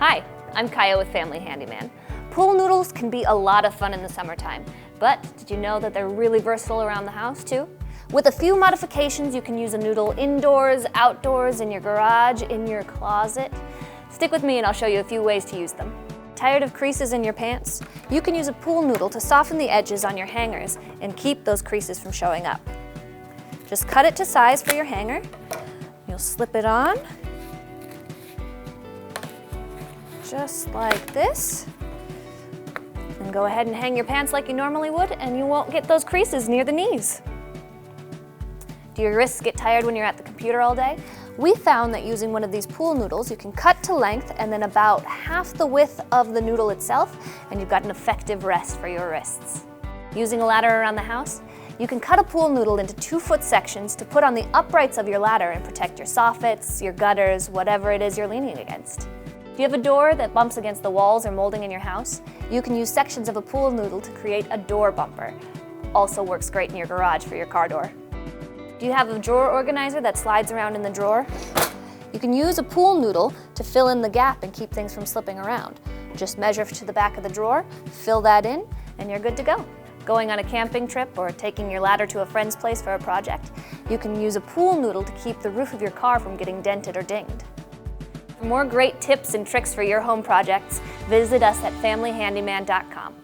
Hi, I'm Kaya with Family Handyman. Pool noodles can be a lot of fun in the summertime, but did you know that they're really versatile around the house too? With a few modifications, you can use a noodle indoors, outdoors, in your garage, in your closet. Stick with me and I'll show you a few ways to use them. Tired of creases in your pants? You can use a pool noodle to soften the edges on your hangers and keep those creases from showing up. Just cut it to size for your hanger. You'll slip it on, just like this. And go ahead and hang your pants like you normally would, and you won't get those creases near the knees. Do your wrists get tired when you're at the computer all day? We found that using one of these pool noodles, you can cut to length and then about half the width of the noodle itself, and you've got an effective rest for your wrists. Using a ladder around the house, you can cut a pool noodle into 2-foot sections to put on the uprights of your ladder and protect your soffits, your gutters, whatever it is you're leaning against. If you have a door that bumps against the walls or molding in your house, you can use sections of a pool noodle to create a door bumper. Also works great in your garage for your car door. Do you have a drawer organizer that slides around in the drawer? You can use a pool noodle to fill in the gap and keep things from slipping around. Just measure to the back of the drawer, fill that in, and you're good to go. Going on a camping trip or taking your ladder to a friend's place for a project, you can use a pool noodle to keep the roof of your car from getting dented or dinged. For more great tips and tricks for your home projects, visit us at familyhandyman.com.